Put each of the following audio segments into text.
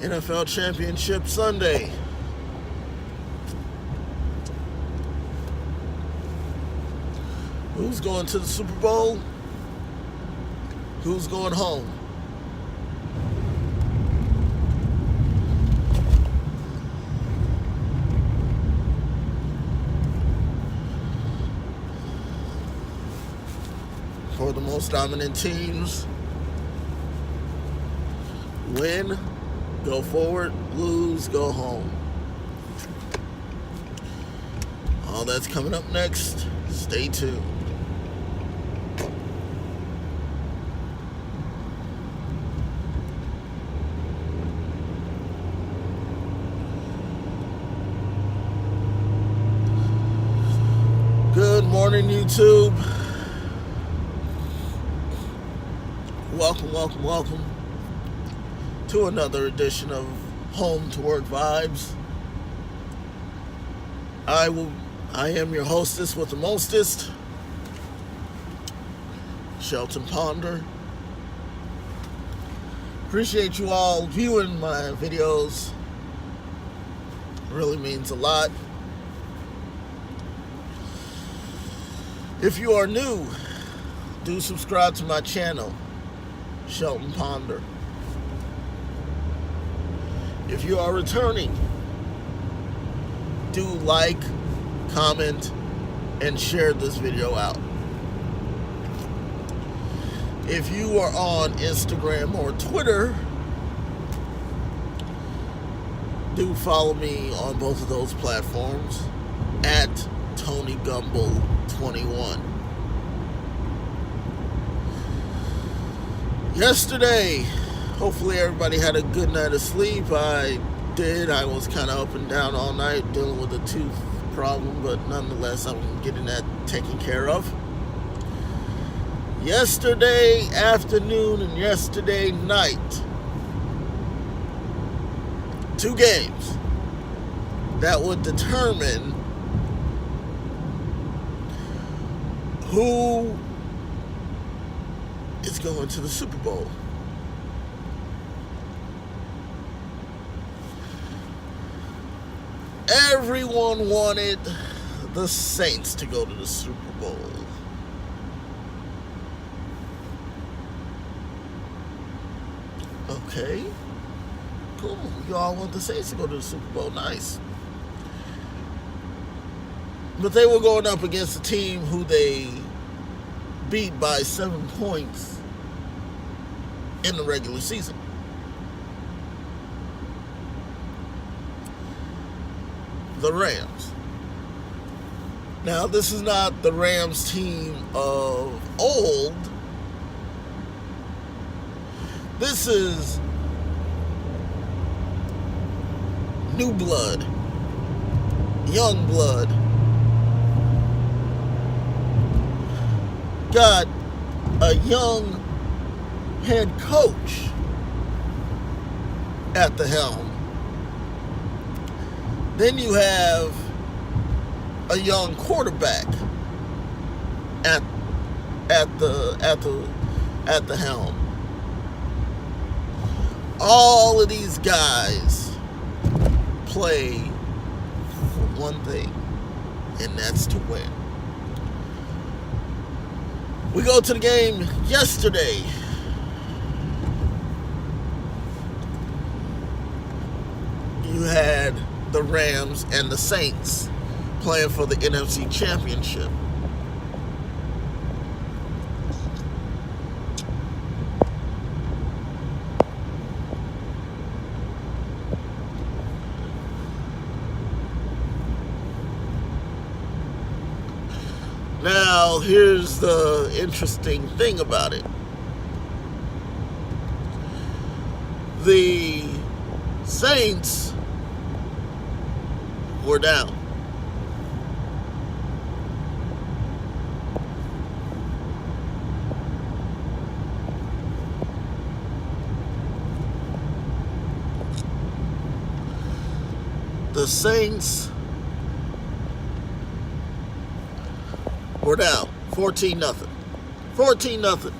NFL Championship Sunday. Who's going to the Super Bowl? Who's going home? For the most dominant teams, win, go forward, lose, go home. All that's coming up next. Stay tuned. Good morning, YouTube. Welcome to another edition of Home to Work Vibes. I am your hostess with the mostest, Shelton Ponder. Appreciate you all viewing my videos. It really means a lot. If you are new, do subscribe to my channel, Shelton Ponder. If you are returning, do like, comment, and share this video out. If you are on Instagram or Twitter, do follow me on both of those platforms at Tony Gumble 21. Yesterday, hopefully everybody had a good night of sleep. I did. I was kind of up and down all night dealing with a tooth problem, but nonetheless, I'm getting that taken care of. Yesterday afternoon and yesterday night, 2 games that would determine who is going to the Super Bowl. Everyone wanted the Saints to go to the Super Bowl. Okay, cool. You all want the Saints to go to the Super Bowl. Nice. But they were going up against a team who they beat by 7 points in the regular season. The Rams. Now, this is not the Rams team of old. This is new blood, young blood. Got a young head coach at the helm. Then you have a young quarterback at the helm. All of these guys play for one thing, and that's to win. We go to the game yesterday. You had the Rams and the Saints playing for the NFC Championship. Now, here's the interesting thing about it. The Saints were down. The Saints were down 14-0. 14-0.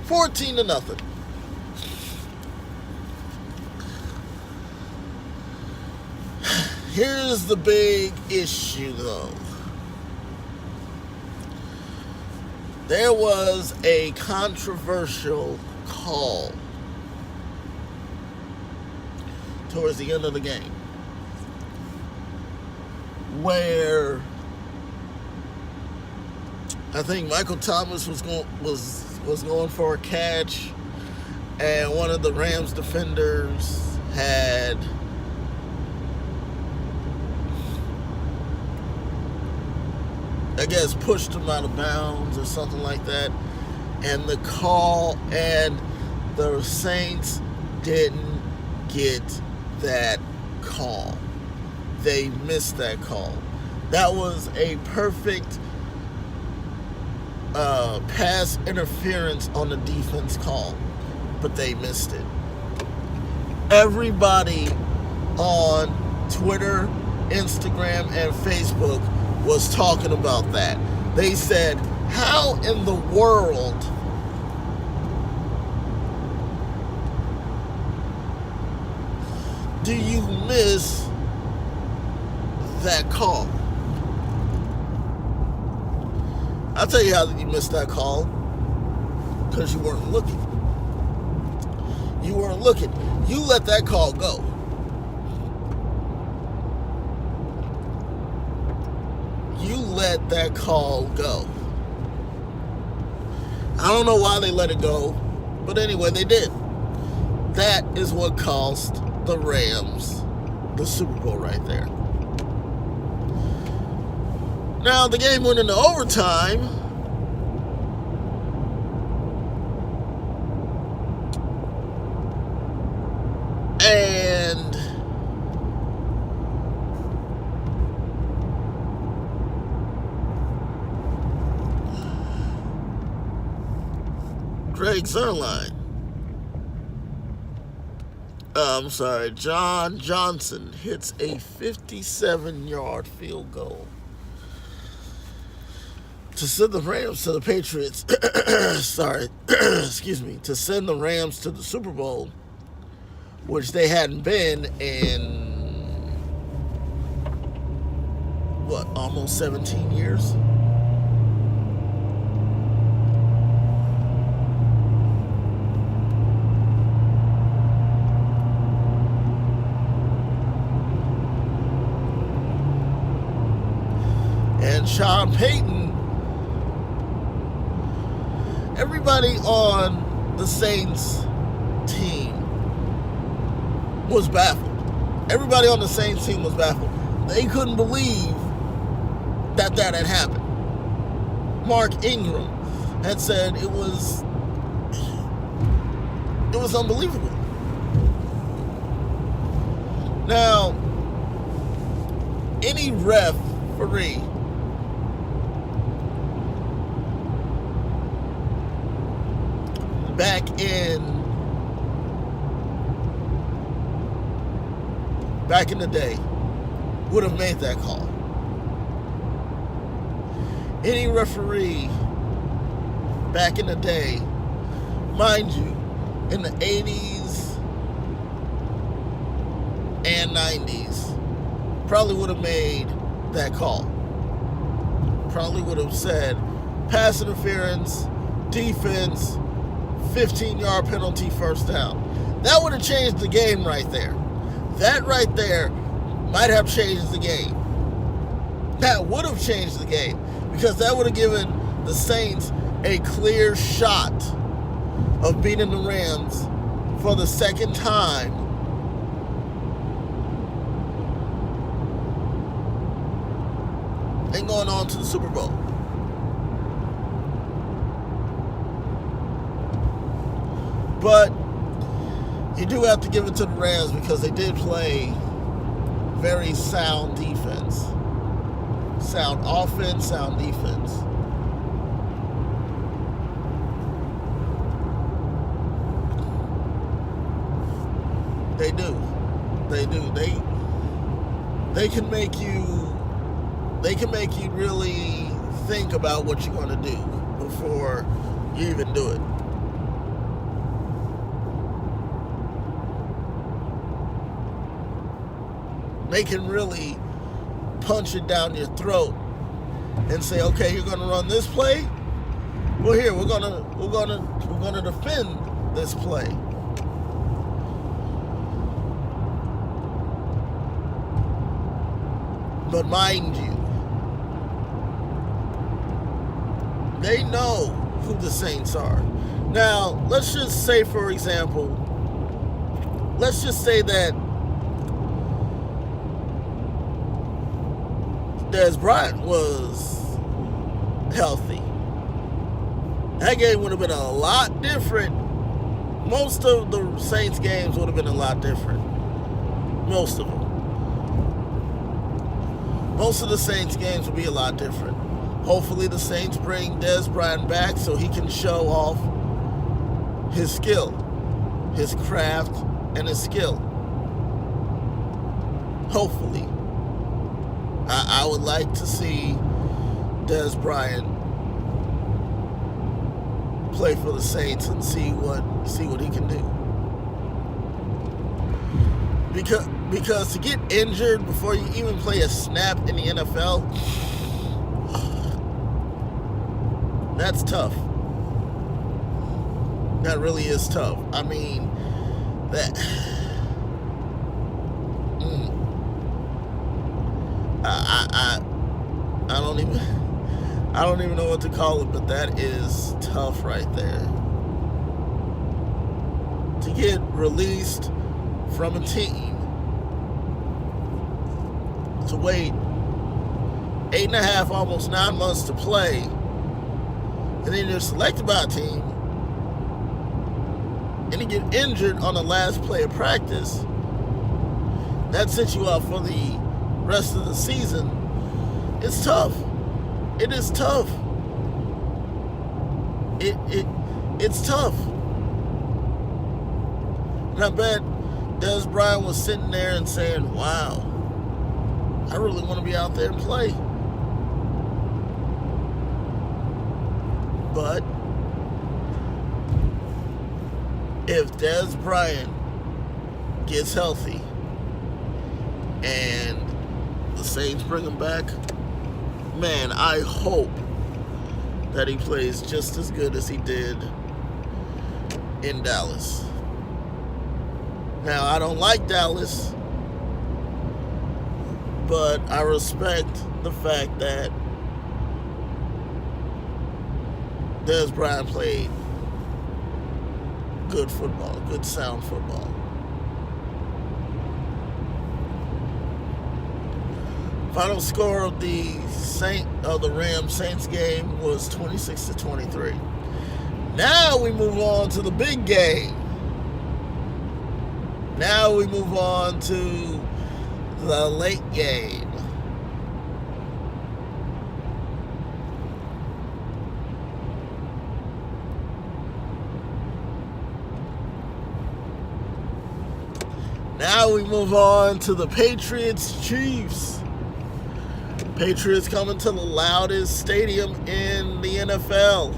14-0. Here's the big issue, though. There was a controversial call towards the end of the game where I think Michael Thomas was going for a catch, and one of the Rams defenders had pushed him out of bounds or something like that, and the Saints didn't get that call. They missed that call. That was a perfect pass interference on the defense call, but they missed it. Everybody on Twitter, Instagram, and Facebook was talking about that. They said, how in the world do you miss that call? I'll tell you how you missed that call. Because you weren't looking. You weren't looking. You let that call go. You let that call go. I don't know why they let it go, but anyway, they did. That is what cost the Rams the Super Bowl right there. Now, the game went into overtime. And John Johnson hits a 57-yard field goal to send the Rams to the Patriots. To send the Rams to the Super Bowl, which they hadn't been in, almost 17 years? And Sean Payton, everybody on the Saints team was baffled. Everybody on the Saints team was baffled. They couldn't believe that had happened. Mark Ingram had said it was unbelievable. Now, any referee back in the day would have made that call. Any referee back in the day, mind you, in the 80s and 90s, probably would have made that call. Probably would have said pass interference, defense, 15-yard penalty, first down. That would have changed the game right there. That right there might have changed the game. That would have changed the game, because that would have given the Saints a clear shot of beating the Rams for the second time and going on to the Super Bowl. But you do have to give it to the Rams, because they did play very sound defense. Sound offense, sound defense. They do. They can make you really think about what you're going to do before you even do it. they can really punch it down your throat and say, okay, you're going to run this play. Well, here we're gonna defend this play. But mind you, they know who the Saints are. Now, let's just say, for example, let's just say that Dez Bryant was healthy. That game would have been a lot different. Most of the Saints games would have been a lot different. Most of them. Most of the Saints games will be a lot different. Hopefully the Saints bring Dez Bryant back so he can show off his skill, his craft, and his skill. Hopefully. I would like to see Dez Bryant play for the Saints and see what he can do. Because to get injured before you even play a snap in the NFL, that's tough. That really is tough. I mean, that I don't even know what to call it, but that is tough right there. To get released from a team, to wait 8.5, almost 9 months to play, and then you're selected by a team, and you get injured on the last play of practice, that sets you out for the rest of the season. It's tough. It is tough. It's tough. And I bet Dez Bryant was sitting there and saying, wow, I really want to be out there and play. But if Dez Bryant gets healthy and the Saints bring him back, man, I hope that he plays just as good as he did in Dallas. Now, I don't like Dallas, but I respect the fact that Dez Bryant played good football, good sound football. Final score of the Rams Saints game was 26-23. Now we move on to the big game. Now we move on to the late game. Now we move on to the Patriots-Chiefs. Patriots coming to the loudest stadium in the NFL.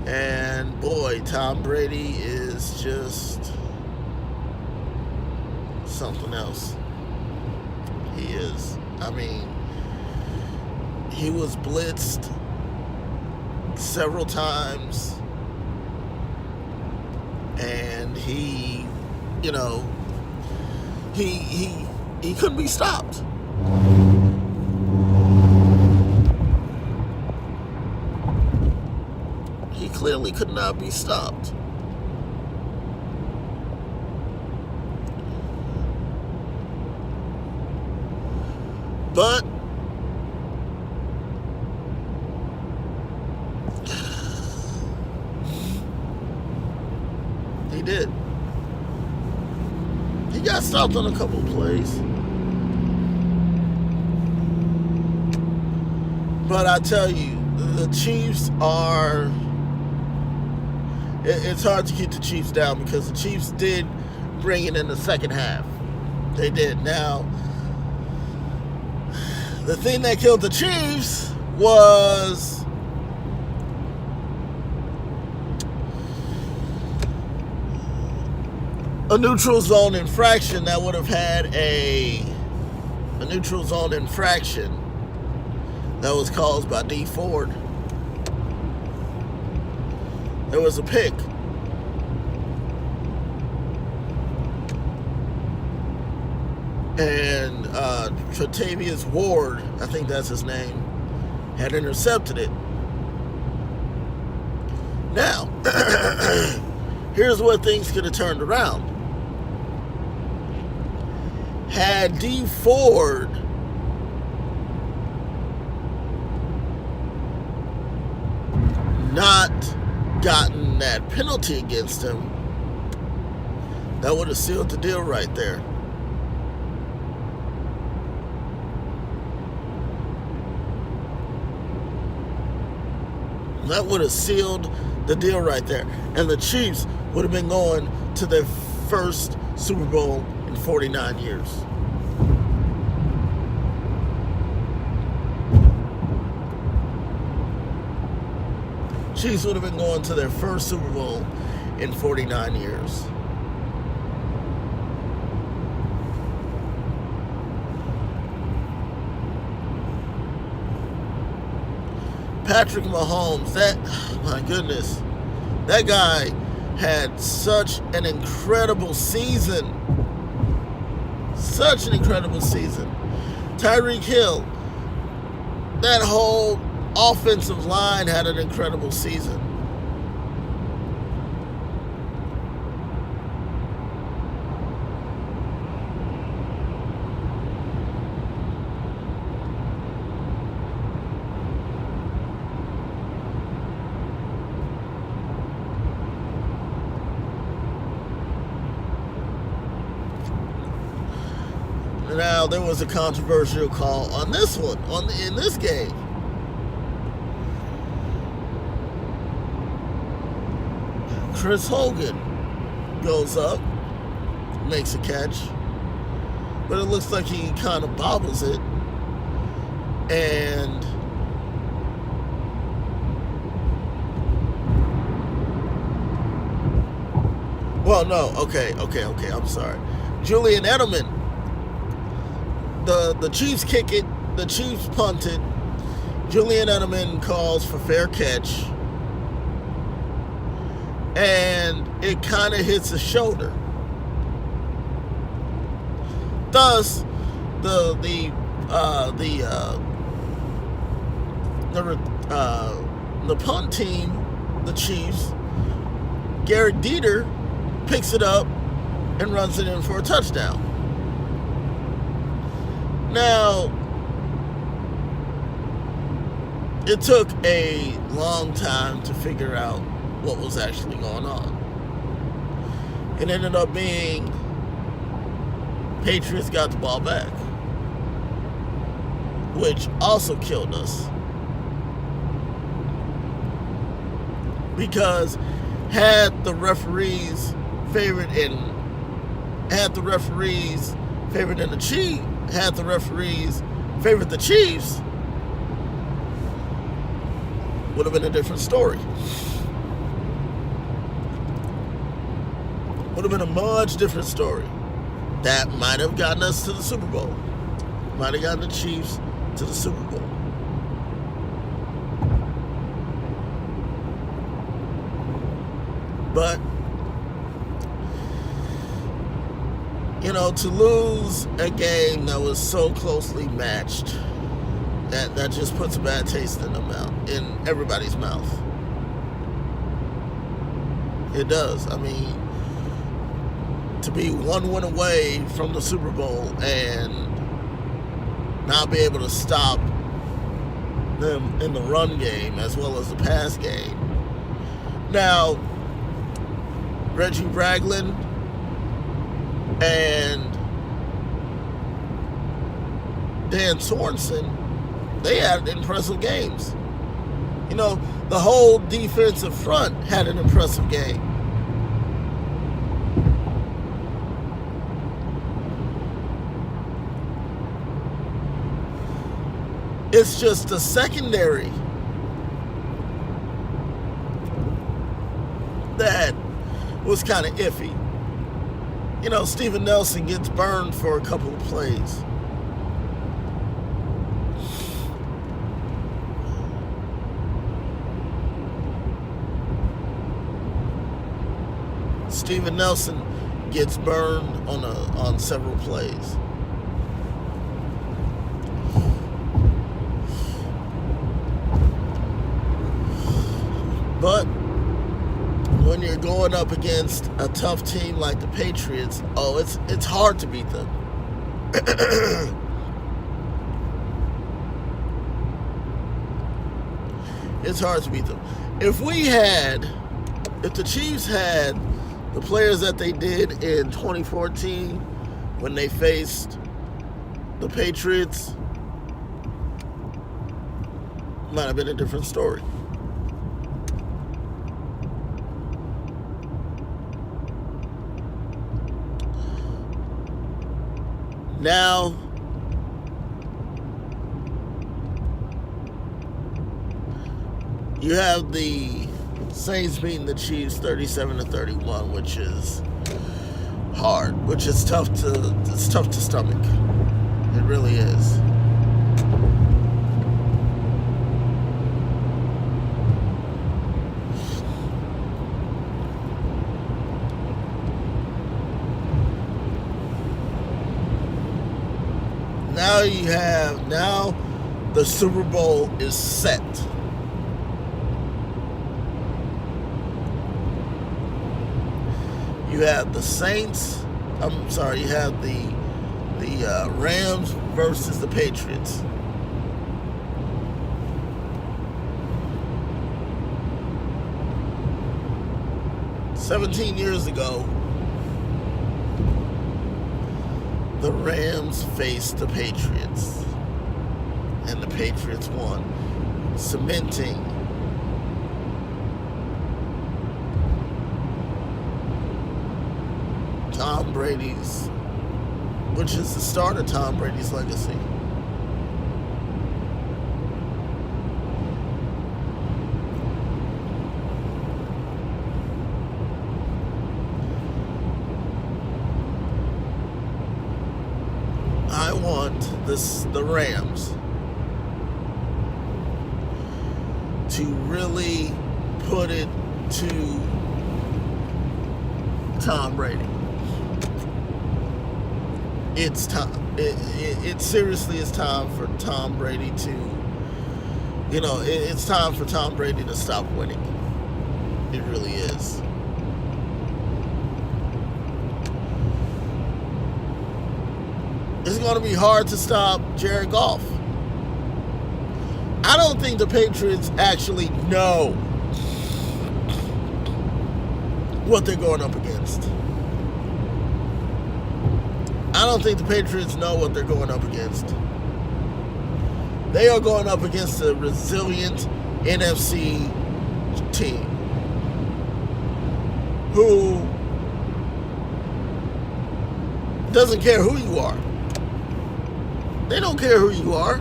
And boy, Tom Brady is just something else. He is. I mean, he was blitzed several times. And he couldn't be stopped. He clearly could not be stopped. But he did. He got stopped on a couple of plays. But I tell you, the Chiefs are... It's hard to keep the Chiefs down because the Chiefs did bring it in the second half. They did. Now, the thing that killed the Chiefs was a neutral zone infraction that would have had a neutral zone infraction that was caused by Dee Ford. There was a pick. And Tre'Davious Ward, I think that's his name, had intercepted it. Now, here's where things could have turned around. Had Dee Ford not gotten that penalty against him, that would have sealed the deal right there. That would have sealed the deal right there. And the Chiefs would have been going to their first Super Bowl in 49 years. Chiefs would have been going to their first Super Bowl in 49 years. Patrick Mahomes, my goodness, that guy had such an incredible season. Such an incredible season. Tyreek Hill, that whole offensive line had an incredible season. Now, there was a controversial call on this one, in this game. Chris Hogan goes up, makes a catch, but it looks like he kind of bobbles it. And well, no, okay, I'm sorry. Julian Edelman, the Chiefs kick it, the Chiefs punt it. Julian Edelman calls for fair catch, and it kind of hits his shoulder. Thus, the punt team, the Chiefs, Garrett Dieter picks it up and runs it in for a touchdown. Now, it took a long time to figure out what was actually going on. It ended up being Patriots got the ball back, which also killed us. Because had the referees favored the Chiefs, would have been a different story. Would have been a much different story. That might have gotten us to the Super Bowl. Might have gotten the Chiefs to the Super Bowl. But, to lose a game that was so closely matched, that just puts a bad taste in everybody's mouth. It does. I mean, to be one win away from the Super Bowl and not be able to stop them in the run game as well as the pass game. Now, Reggie Ragland and Dan Sorensen, they had impressive games. The whole defensive front had an impressive game. It's just the secondary that was kind of iffy. Steven Nelson gets burned for a couple of plays. Steven Nelson gets burned on several plays. But when you're going up against a tough team like the Patriots, it's hard to beat them. It's hard to beat them. If the Chiefs had the players that they did in 2014 when they faced the Patriots, might have been a different story. Now, you have the Saints beating the Chiefs 37-31, which is hard, which is tough to stomach. It really is. Now the Super Bowl is set. You have the Saints. You have the Rams versus the Patriots. "17 years ago, the Rams faced the Patriots, and the Patriots won, cementing Tom Brady's, which is the start of Tom Brady's legacy. I want the Rams to really put it to Tom Brady. It's time. It seriously is time for Tom Brady to, it's time for Tom Brady to stop winning. It really is. It's going to be hard to stop Jared Goff. I don't think the Patriots actually know what they're going up against. I don't think the Patriots know what they're going up against. They are going up against a resilient NFC team who doesn't care who you are. They don't care who you are.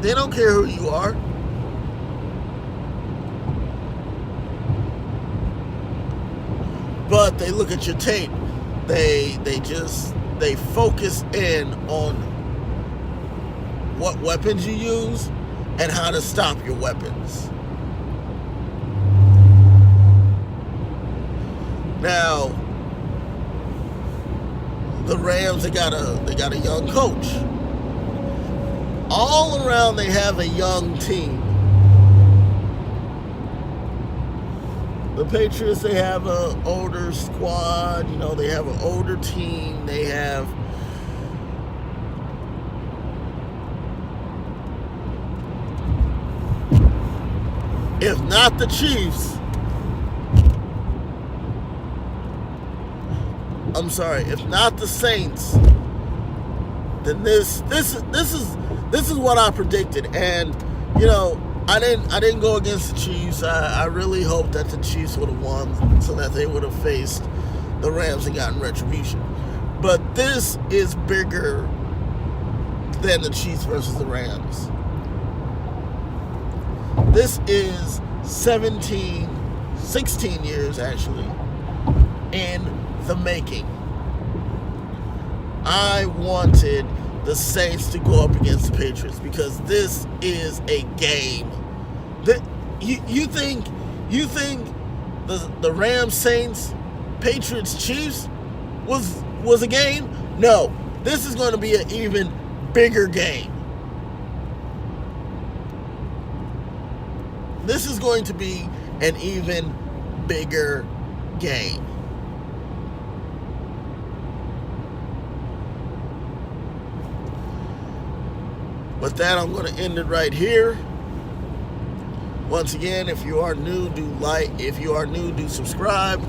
They don't care who you are. But they look at your tape. They focus in on what weapons you use and how to stop your weapons. Now, the Rams, they got a young coach. All around they have a young team. The Patriots, they have an older squad. They have an older team. They have if not the Chiefs, if not the Saints, then this is what I predicted. And I didn't go against the Chiefs. I really hoped that the Chiefs would have won so that they would have faced the Rams and gotten retribution. But this is bigger than the Chiefs versus the Rams. This is 17 16 years actually, in the making. I wanted the Saints to go up against the Patriots because this is a game. You think the Rams, Saints, Patriots, Chiefs was a game? No, this is going to be an even bigger game. This is going to be an even bigger game. With that, I'm going to end it right here. Once again, if you are new, do like. If you are new, do subscribe.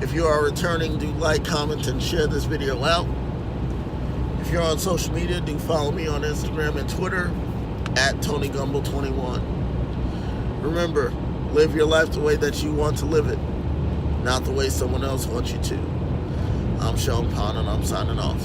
If you are returning, do like, comment, and share this video out. If you're on social media, do follow me on Instagram and Twitter at TonyGumble21. Remember, live your life the way that you want to live it, not the way someone else wants you to. I'm Sean Pond, and I'm signing off.